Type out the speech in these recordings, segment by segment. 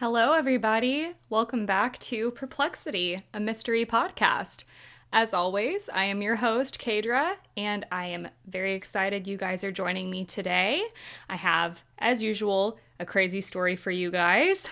Hello, everybody. Welcome back to Perplexity, a mystery podcast. As always, I am your host, Kaydra, and I am very excited you guys are joining me today. I have, as usual, a crazy story for you guys.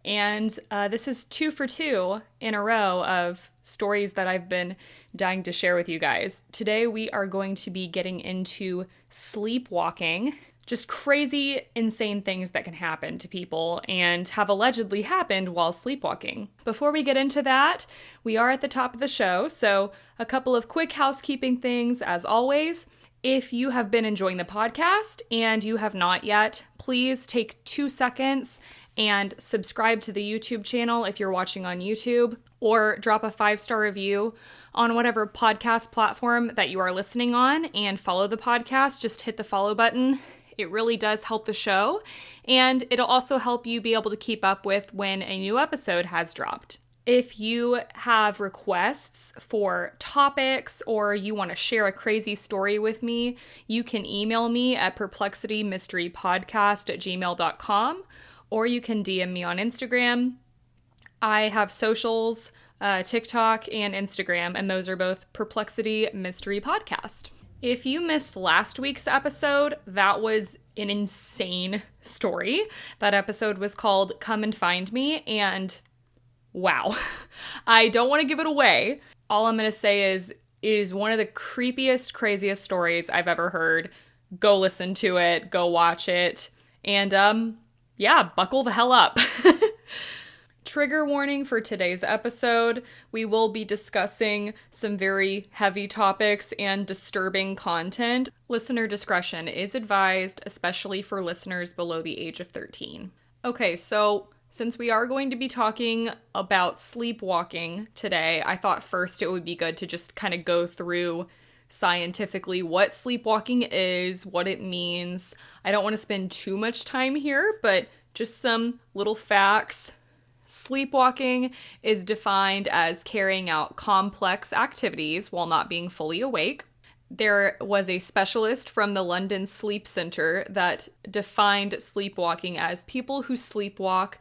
And this is 2 for 2 in a row of stories that I've been dying to share with you guys. Today we are going to be getting into sleepwalking. Just crazy, insane things that can happen to people and have allegedly happened while sleepwalking. Before we get into that, we are at the top of the show, so a couple of quick housekeeping things as always. If you have been enjoying the podcast and you have not yet, please take 2 seconds and subscribe to the YouTube channel if you're watching on YouTube, or drop a 5-star review on whatever podcast platform that you are listening on and follow the podcast. Just hit the follow button. It really does help the show, and it'll also help you be able to keep up with when a new episode has dropped. If you have requests for topics or you want to share a crazy story with me, you can email me at perplexitymysterypodcast@gmail.com, or you can DM me on Instagram. I have socials, TikTok and Instagram, and those are both Perplexity Mystery Podcast. If you missed last week's episode, that was an insane story. That episode was called Come and Find Me, and wow. I don't want to give it away. All I'm going to say is it is one of the creepiest, craziest stories I've ever heard. Go listen to it, go watch it, and buckle the hell up. Trigger warning for today's episode. We will be discussing some very heavy topics and disturbing content. Listener discretion is advised, especially for listeners below the age of 13. Okay, so since we are going to be talking about sleepwalking today, I thought first it would be good to just kind of go through scientifically what sleepwalking is, what it means. I don't want to spend too much time here, but just some little facts. Sleepwalking is defined as carrying out complex activities while not being fully awake. There was a specialist from the London Sleep Center that defined sleepwalking as people who sleepwalk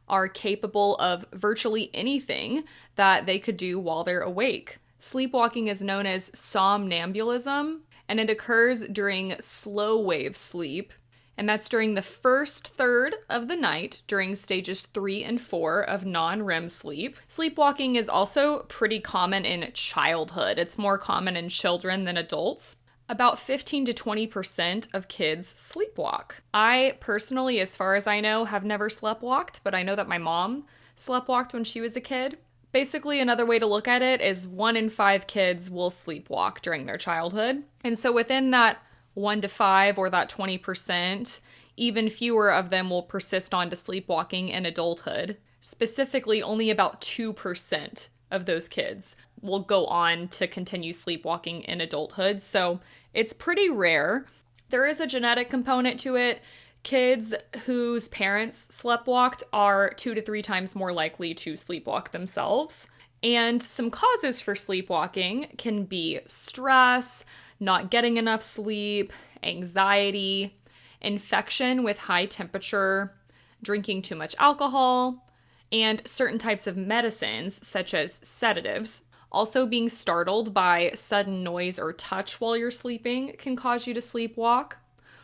are capable of virtually anything that they could do while they're awake. Sleepwalking is known as somnambulism, and it occurs during slow wave sleep. And that's during the first third of the night during stages 3 and 4 of non-REM sleep. Sleepwalking is also pretty common in childhood. It's more common in children than adults. About 15 to 20% of kids sleepwalk. I personally, as far as I know, have never sleptwalked, but I know that my mom sleptwalked when she was a kid. Basically, another way to look at it is 1 in 5 kids will sleepwalk during their childhood. And so within that 1 to 5, or that 20%, even fewer of them will persist on to sleepwalking in adulthood. Specifically, only about 2% of those kids will go on to continue sleepwalking in adulthood, so it's pretty rare. There is a genetic component to it. Kids whose parents sleptwalked are 2 to 3 times more likely to sleepwalk themselves. And some causes for sleepwalking can be stress, not getting enough sleep, anxiety, infection with high temperature, drinking too much alcohol, and certain types of medicines, such as sedatives. Also, being startled by sudden noise or touch while you're sleeping can cause you to sleepwalk,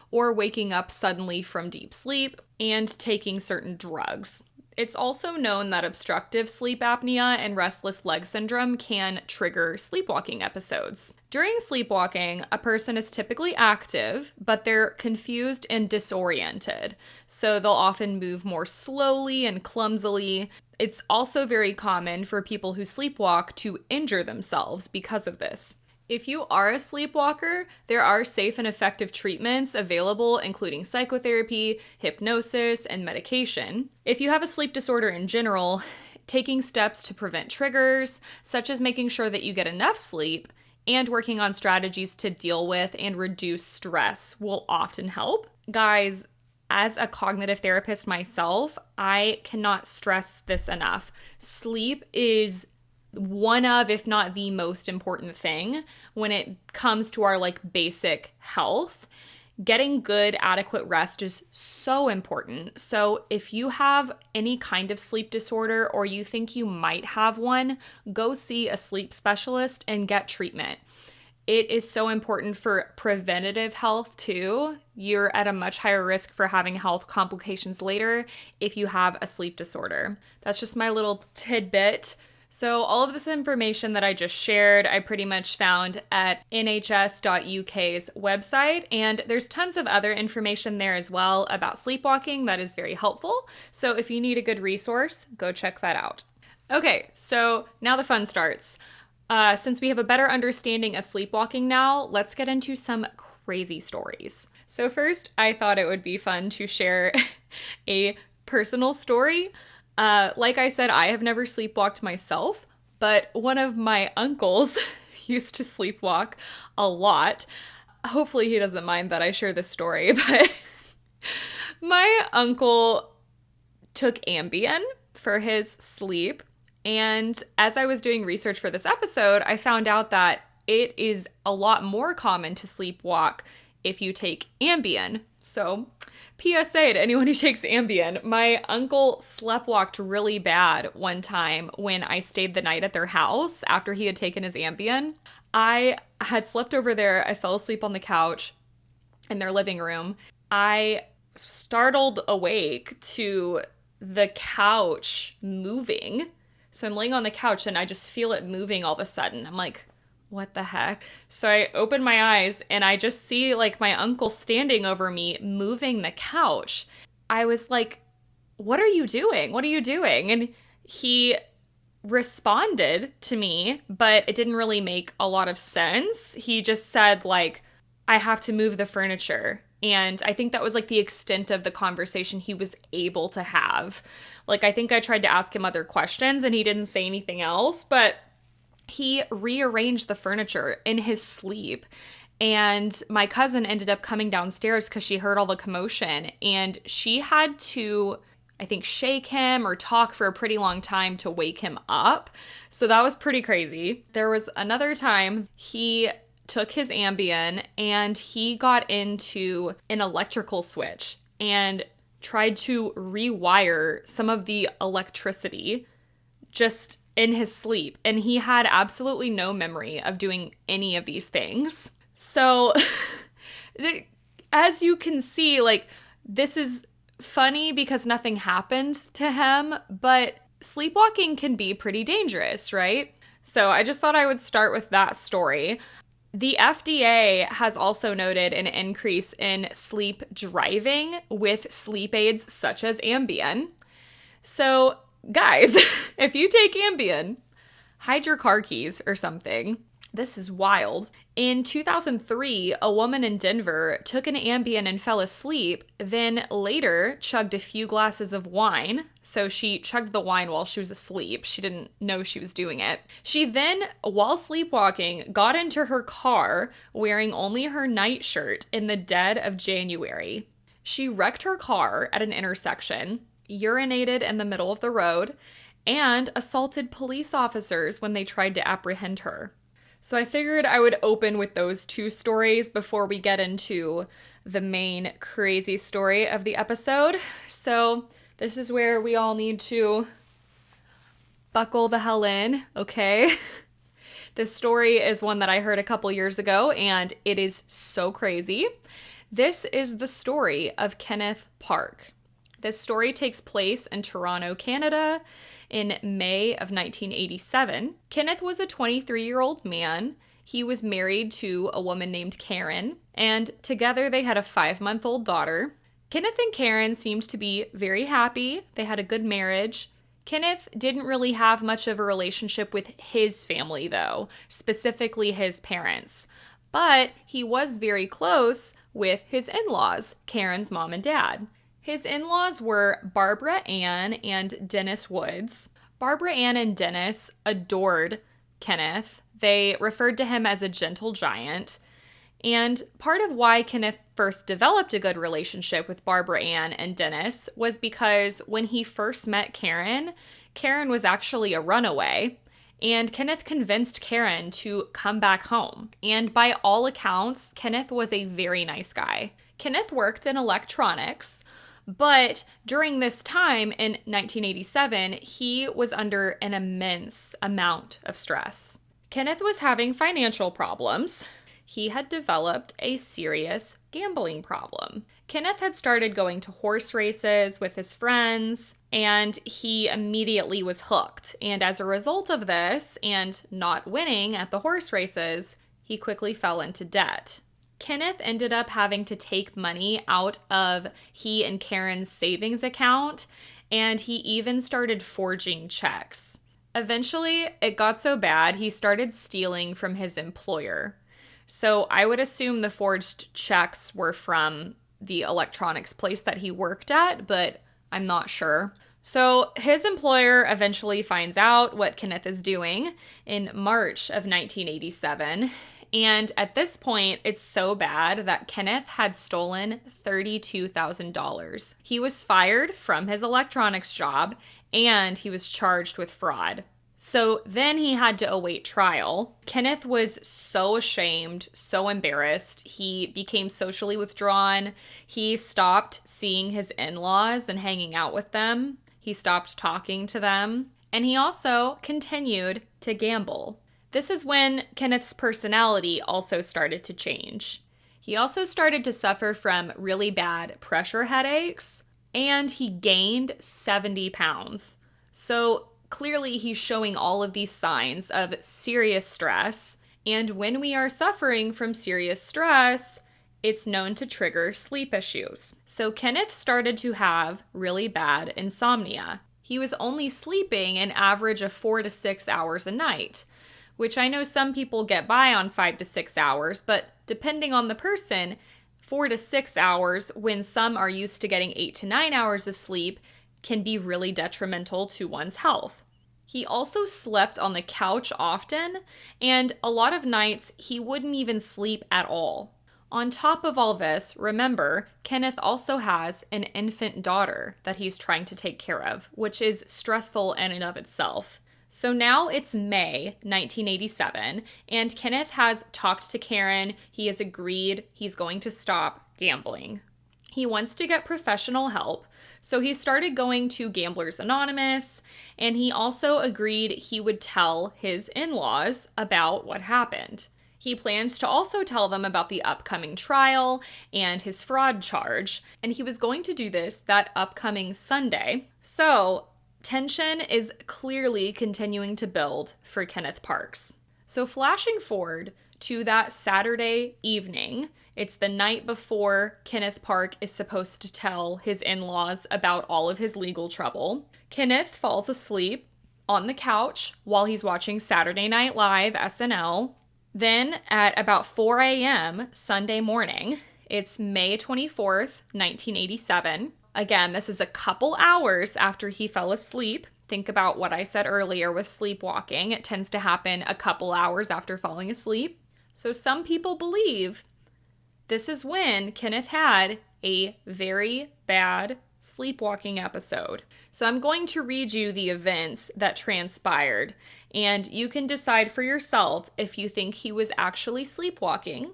or waking up suddenly from deep sleep, and taking certain drugs. It's also known that obstructive sleep apnea and restless leg syndrome can trigger sleepwalking episodes. During sleepwalking, a person is typically active, but they're confused and disoriented, so they'll often move more slowly and clumsily. It's also very common for people who sleepwalk to injure themselves because of this. If you are a sleepwalker, there are safe and effective treatments available, including psychotherapy, hypnosis, and medication. If you have a sleep disorder in general, taking steps to prevent triggers, such as making sure that you get enough sleep, and working on strategies to deal with and reduce stress will often help. Guys, as a cognitive therapist myself, I cannot stress this enough. Sleep is one of, if not the most important thing when it comes to our basic health. Getting good, adequate rest is so important. So if you have any kind of sleep disorder or you think you might have one, go see a sleep specialist and get treatment. It is so important for preventative health too. You're at a much higher risk for having health complications later if you have a sleep disorder. That's just my little tidbit. So all of this information that I just shared, I pretty much found at nhs.uk's website, and there's tons of other information there as well about sleepwalking that is very helpful. So if you need a good resource, go check that out. Okay, so now the fun starts. Since we have a better understanding of sleepwalking now, let's get into some crazy stories. So first, I thought it would be fun to share a personal story. Like I said, I have never sleepwalked myself, but one of my uncles used to sleepwalk a lot. Hopefully he doesn't mind that I share this story, but my uncle took Ambien for his sleep. And as I was doing research for this episode, I found out that it is a lot more common to sleepwalk if you take Ambien. So, PSA to anyone who takes Ambien, my uncle sleptwalked really bad one time when I stayed the night at their house after he had taken his Ambien. I had slept over there. I fell asleep on the couch in their living room. I startled awake to the couch moving. So I'm laying on the couch and I just feel it moving all of a sudden. I'm like, what the heck? So I open my eyes and I just see like my uncle standing over me moving the couch. I was like, what are you doing? What are you doing? And he responded to me, but it didn't really make a lot of sense. He just said like, I have to move the furniture. And I think that was like the extent of the conversation he was able to have. Like, I think I tried to ask him other questions and he didn't say anything else, but he rearranged the furniture in his sleep. And my cousin ended up coming downstairs because she heard all the commotion and she had to, I think, shake him or talk for a pretty long time to wake him up. So that was pretty crazy. There was another time he took his Ambien and he got into an electrical switch and tried to rewire some of the electricity just in his sleep. And he had absolutely no memory of doing any of these things. So as you can see, like, this is funny because nothing happened to him, but sleepwalking can be pretty dangerous, right? So I just thought I would start with that story. The FDA has also noted an increase in sleep driving with sleep aids such as Ambien. So, guys, if you take Ambien, hide your car keys or something. This is wild. In 2003, a woman in Denver took an Ambien and fell asleep, then later chugged a few glasses of wine. So she chugged the wine while she was asleep. She didn't know she was doing it. She then, while sleepwalking, got into her car wearing only her nightshirt in the dead of January. She wrecked her car at an intersection, urinated in the middle of the road, and assaulted police officers when they tried to apprehend her. So I figured I would open with those two stories before we get into the main crazy story of the episode. So this is where we all need to buckle the hell in, okay? This story is one that I heard a couple years ago, and it is so crazy. This is the story of Kenneth Park. This story takes place in Toronto, Canada, in May of 1987. Kenneth was a 23-year-old man. He was married to a woman named Karen, and together they had a 5-month-old daughter. Kenneth and Karen seemed to be very happy. They had a good marriage. Kenneth didn't really have much of a relationship with his family, though, specifically his parents. But he was very close with his in-laws, Karen's mom and dad. His in-laws were Barbara Ann and Dennis Woods. Barbara Ann and Dennis adored Kenneth. They referred to him as a gentle giant. And part of why Kenneth first developed a good relationship with Barbara Ann and Dennis was because when he first met Karen, Karen was actually a runaway. And Kenneth convinced Karen to come back home. And by all accounts, Kenneth was a very nice guy. Kenneth worked in electronics, but during this time in 1987, he was under an immense amount of stress. Kenneth was having financial problems. He had developed a serious gambling problem. Kenneth had started going to horse races with his friends, and he immediately was hooked. And as a result of this, and not winning at the horse races, he quickly fell into debt. Kenneth ended up having to take money out of he and Karen's savings account, and he even started forging checks. Eventually, it got so bad, he started stealing from his employer. So I would assume the forged checks were from the electronics place that he worked at, but I'm not sure. So his employer eventually finds out what Kenneth is doing in March of 1987. And at this point, it's so bad that Kenneth had stolen $32,000. He was fired from his electronics job, and he was charged with fraud. So then he had to await trial. Kenneth was so ashamed, so embarrassed. He became socially withdrawn. He stopped seeing his in-laws and hanging out with them. He stopped talking to them. And he also continued to gamble. This is when Kenneth's personality also started to change. He also started to suffer from really bad pressure headaches, and he gained 70 pounds. So clearly, he's showing all of these signs of serious stress. And when we are suffering from serious stress, it's known to trigger sleep issues. So Kenneth started to have really bad insomnia. He was only sleeping an average of 4 to 6 hours a night, which I know some people get by on 5 to 6 hours, but depending on the person, 4 to 6 hours, when some are used to getting 8 to 9 hours of sleep, can be really detrimental to one's health. He also slept on the couch often, and a lot of nights he wouldn't even sleep at all. On top of all this, remember, Kenneth also has an infant daughter that he's trying to take care of, which is stressful in and of itself. So now it's May 1987, and Kenneth has talked to Karen. He has agreed he's going to stop gambling. He wants to get professional help, so he started going to Gamblers Anonymous, and he also agreed he would tell his in-laws about what happened. He plans to also tell them about the upcoming trial and his fraud charge, and he was going to do this that upcoming Sunday. So tension is clearly continuing to build for Kenneth Parks. So flashing forward to that Saturday evening, it's the night before Kenneth Park is supposed to tell his in-laws about all of his legal trouble. Kenneth falls asleep on the couch while he's watching Saturday Night Live SNL. Then at about 4 a.m. Sunday morning, it's May 24th, 1987. Again, this is a couple hours after he fell asleep. Think about what I said earlier with sleepwalking. It tends to happen a couple hours after falling asleep. So some people believe this is when Kenneth had a very bad sleepwalking episode. So I'm going to read you the events that transpired, and you can decide for yourself if you think he was actually sleepwalking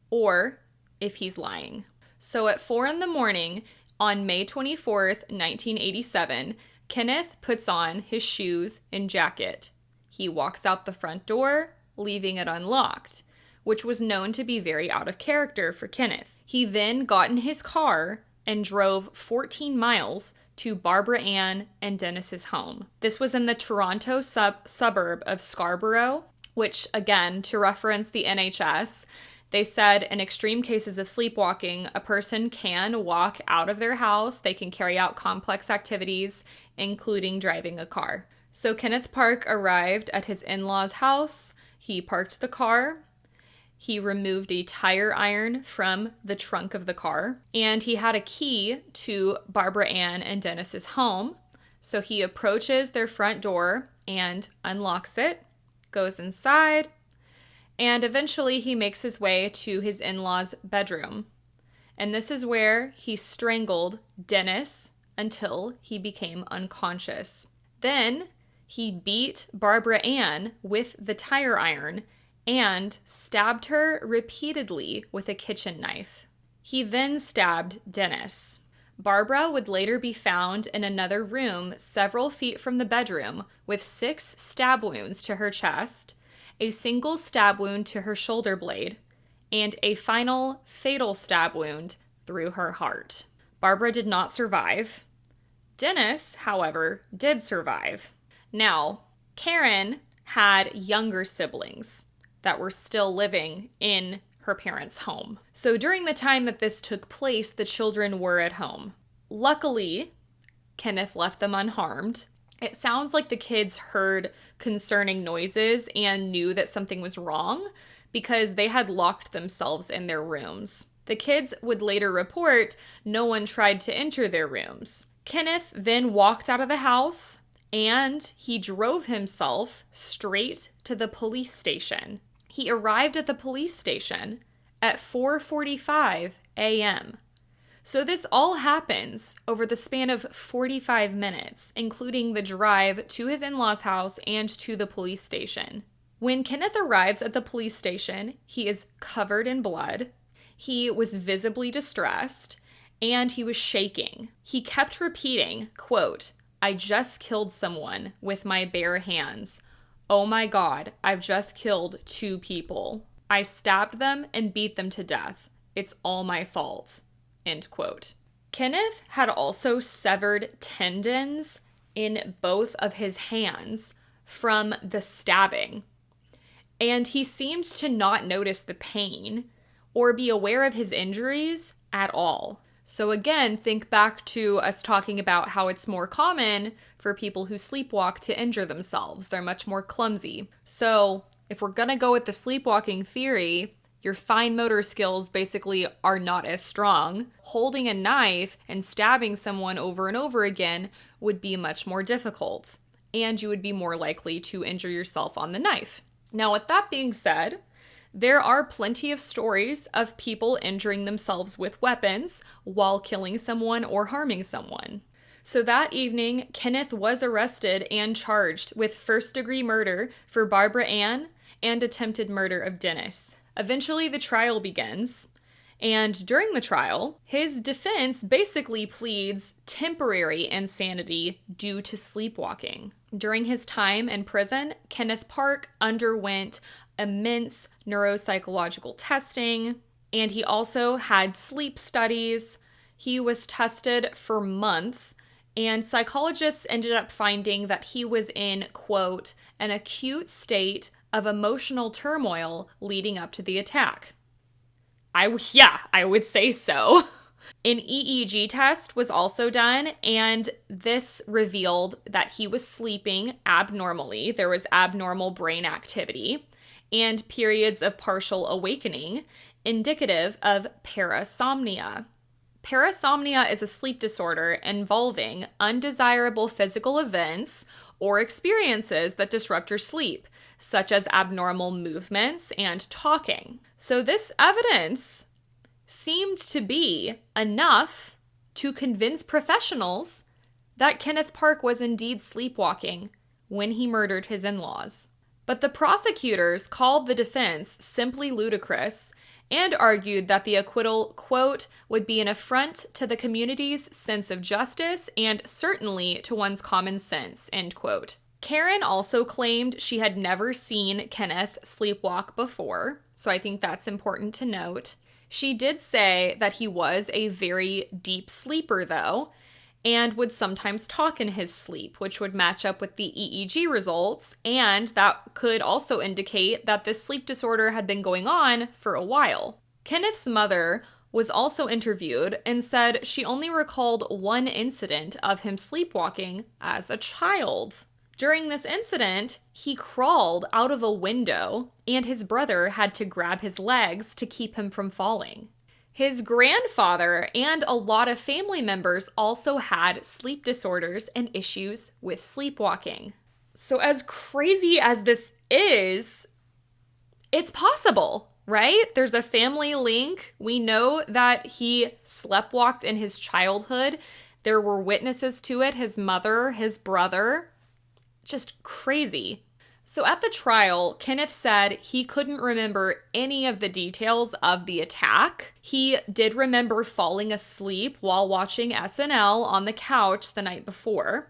or if he's lying. So at 4 a.m. on May 24th, 1987, Kenneth puts on his shoes and jacket. He walks out the front door, leaving it unlocked, which was known to be very out of character for Kenneth. He then got in his car and drove 14 miles to Barbara Ann and Dennis's home. This was in the Toronto suburb of Scarborough, which, again, to reference the NHS, they said in extreme cases of sleepwalking, a person can walk out of their house. They can carry out complex activities, including driving a car. So Kenneth Park arrived at his in-laws' house. He parked the car. He removed a tire iron from the trunk of the car, and he had a key to Barbara Ann and Dennis's home. So he approaches their front door and unlocks it, goes inside, and eventually he makes his way to his in-laws' bedroom. And this is where he strangled Dennis until he became unconscious. Then he beat Barbara Ann with the tire iron and stabbed her repeatedly with a kitchen knife. He then stabbed Dennis. Barbara would later be found in another room several feet from the bedroom with 6 stab wounds to her chest, a single stab wound to her shoulder blade, and a final fatal stab wound through her heart. Barbara did not survive. Dennis, however, did survive. Now, Karen had younger siblings that were still living in her parents' home. So during the time that this took place, the children were at home. Luckily, Kenneth left them unharmed. It sounds like the kids heard concerning noises and knew that something was wrong because they had locked themselves in their rooms. The kids would later report no one tried to enter their rooms. Kenneth then walked out of the house and he drove himself straight to the police station. He arrived at the police station at 4:45 a.m. So this all happens over the span of 45 minutes, including the drive to his in-laws' house and to the police station. When Kenneth arrives at the police station, he is covered in blood. He was visibly distressed, and he was shaking. He kept repeating, quote, "I just killed someone with my bare hands. Oh my God, I've just killed 2 people. I stabbed them and beat them to death. It's all my fault." End quote. Kenneth had also severed tendons in both of his hands from the stabbing, and he seemed to not notice the pain or be aware of his injuries at all. So again, think back to us talking about how it's more common for people who sleepwalk to injure themselves. They're much more clumsy. So if we're gonna go with the sleepwalking theory, your fine motor skills basically are not as strong. Holding a knife and stabbing someone over and over again would be much more difficult, and you would be more likely to injure yourself on the knife. Now, with that being said, there are plenty of stories of people injuring themselves with weapons while killing someone or harming someone. So that evening, Kenneth was arrested and charged with first-degree murder for Barbara Ann and attempted murder of Dennis. Eventually, the trial begins, and during the trial, his defense basically pleads temporary insanity due to sleepwalking. During his time in prison, Kenneth Park underwent immense neuropsychological testing, and he also had sleep studies. He was tested for months, and psychologists ended up finding that he was in, quote, an acute state of emotional turmoil leading up to the attack. I would say so. An EEG test was also done, and this revealed that he was sleeping abnormally. There was abnormal brain activity and periods of partial awakening, indicative of parasomnia. Parasomnia is a sleep disorder involving undesirable physical events or experiences that disrupt your sleep, such as abnormal movements and talking. So this evidence seemed to be enough to convince professionals that Kenneth Park was indeed sleepwalking when he murdered his in-laws. But the prosecutors called the defense simply ludicrous and argued that the acquittal, quote, would be an affront to the community's sense of justice and certainly to one's common sense, end quote. Karen also claimed she had never seen Kenneth sleepwalk before, so I think that's important to note. She did say that he was a very deep sleeper, though, and would sometimes talk in his sleep, which would match up with the EEG results, and that could also indicate that this sleep disorder had been going on for a while. Kenneth's mother was also interviewed and said she only recalled one incident of him sleepwalking as a child. During this incident, he crawled out of a window, and his brother had to grab his legs to keep him from falling. His grandfather and a lot of family members also had sleep disorders and issues with sleepwalking. So as crazy as this is, it's possible, right? There's a family link. We know that he sleptwalked in his childhood. There were witnesses to it, his mother, his brother. Just crazy. So at the trial, Kenneth said he couldn't remember any of the details of the attack. He did remember falling asleep while watching SNL on the couch the night before.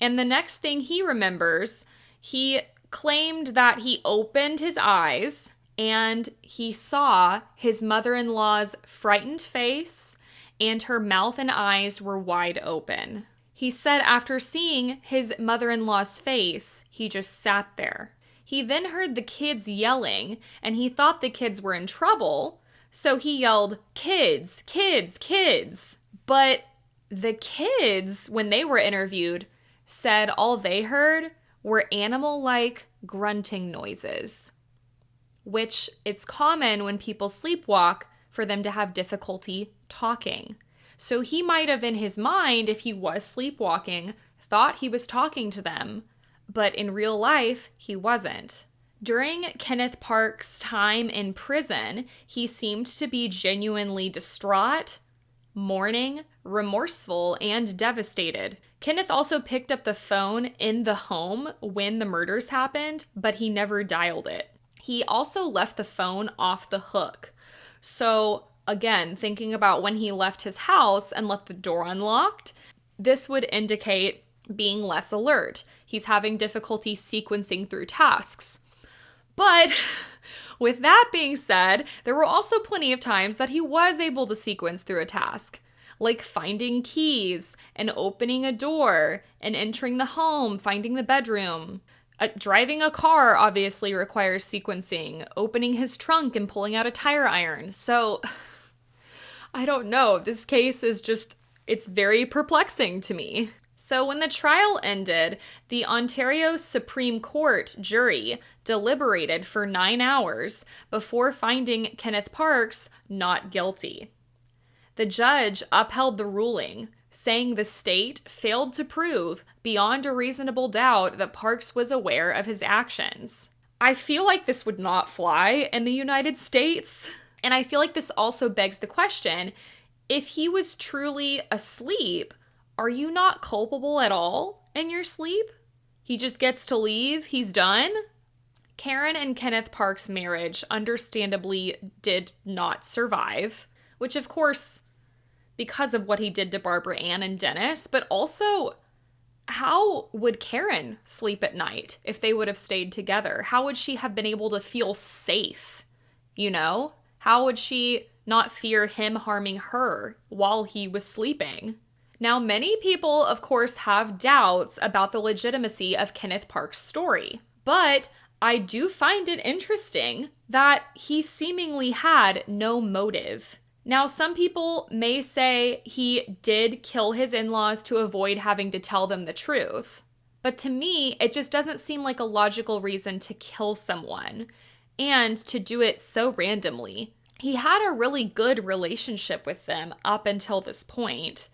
And the next thing he remembers, he claimed that he opened his eyes and he saw his mother-in-law's frightened face and her mouth and eyes were wide open. He said after seeing his mother-in-law's face, he just sat there. He then heard the kids yelling, and he thought the kids were in trouble, so he yelled, "Kids, kids, kids." But the kids, when they were interviewed, said all they heard were animal-like grunting noises, which it's common when people sleepwalk for them to have difficulty talking. So he might have, in his mind, if he was sleepwalking, thought he was talking to them, but in real life, he wasn't. During Kenneth Park's time in prison, he seemed to be genuinely distraught, mourning, remorseful, and devastated. Kenneth also picked up the phone in the home when the murders happened, but he never dialed it. He also left the phone off the hook. So again, thinking about when he left his house and left the door unlocked, this would indicate being less alert. He's having difficulty sequencing through tasks. But with that being said, there were also plenty of times that he was able to sequence through a task, like finding keys and opening a door and entering the home, finding the bedroom. Driving a car obviously requires sequencing, opening his trunk and pulling out a tire iron. So I don't know. This case is just, it's very perplexing to me. So when the trial ended, the Ontario Supreme Court jury deliberated for 9 hours before finding Kenneth Parks not guilty. The judge upheld the ruling, saying the state failed to prove beyond a reasonable doubt that Parks was aware of his actions. I feel like this would not fly in the United States. And I feel like this also begs the question, if he was truly asleep, are you not culpable at all in your sleep? He just gets to leave, he's done? Karen and Kenneth Park's marriage understandably did not survive, which of course, because of what he did to Barbara Ann and Dennis, but also, how would Karen sleep at night if they would have stayed together? How would she have been able to feel safe, you know? How would she not fear him harming her while he was sleeping? Now, many people, of course, have doubts about the legitimacy of Kenneth Park's story, but I do find it interesting that he seemingly had no motive. Now, some people may say he did kill his in-laws to avoid having to tell them the truth, but to me, it just doesn't seem like a logical reason to kill someone. And to do it so randomly. He had a really good relationship with them up until this point.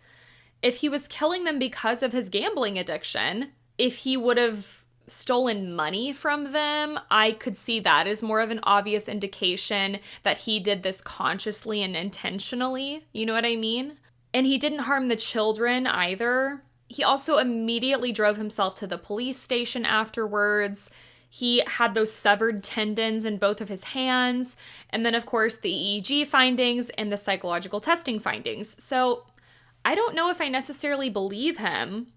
If he was killing them because of his gambling addiction, if he would have stolen money from them, I could see that as more of an obvious indication that he did this consciously and intentionally. You know what I mean? And he didn't harm the children either. He also immediately drove himself to the police station afterwards. He had those severed tendons in both of his hands. And then, of course, the EEG findings and the psychological testing findings. So I don't know if I necessarily believe him,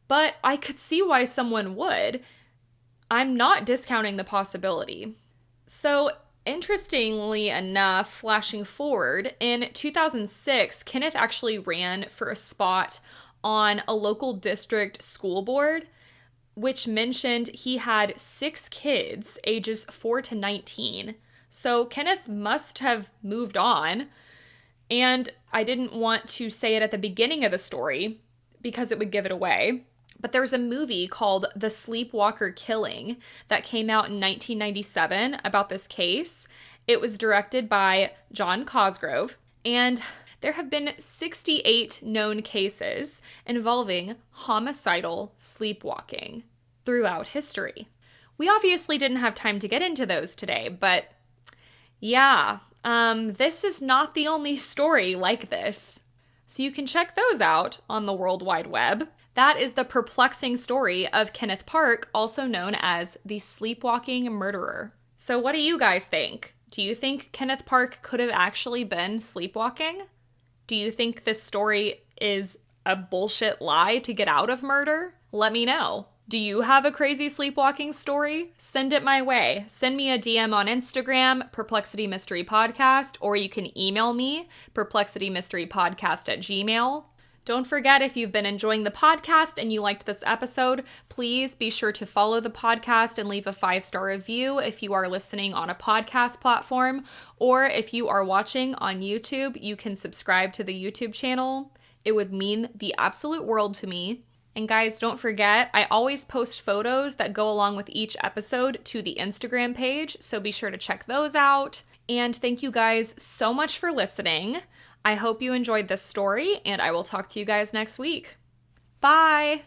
but I could see why someone would. I'm not discounting the possibility. So interestingly enough, flashing forward, in 2006, Kenneth actually ran for a spot on a local district school board, which mentioned he had 6 kids, ages 4 to 19. So Kenneth must have moved on. And I didn't want to say it at the beginning of the story because it would give it away. But there's a movie called The Sleepwalker Killing that came out in 1997 about this case. It was directed by John Cosgrove, and there have been 68 known cases involving homicidal sleepwalking throughout history. We obviously didn't have time to get into those today, but yeah, this is not the only story like this. So you can check those out on the World Wide Web. That is the perplexing story of Kenneth Park, also known as the Sleepwalking Murderer. So what do you guys think? Do you think Kenneth Park could have actually been sleepwalking? Do you think this story is a bullshit lie to get out of murder? Let me know. Do you have a crazy sleepwalking story? Send it my way. Send me a DM on Instagram, Perplexity Mystery Podcast, or you can email me, perplexitymysterypodcast@gmail.com. Don't forget, if you've been enjoying the podcast and you liked this episode, please be sure to follow the podcast and leave a 5-star review if you are listening on a podcast platform, or if you are watching on YouTube, you can subscribe to the YouTube channel. It would mean the absolute world to me. And guys, don't forget, I always post photos that go along with each episode to the Instagram page, so be sure to check those out. And thank you guys so much for listening. I hope you enjoyed this story, and I will talk to you guys next week. Bye!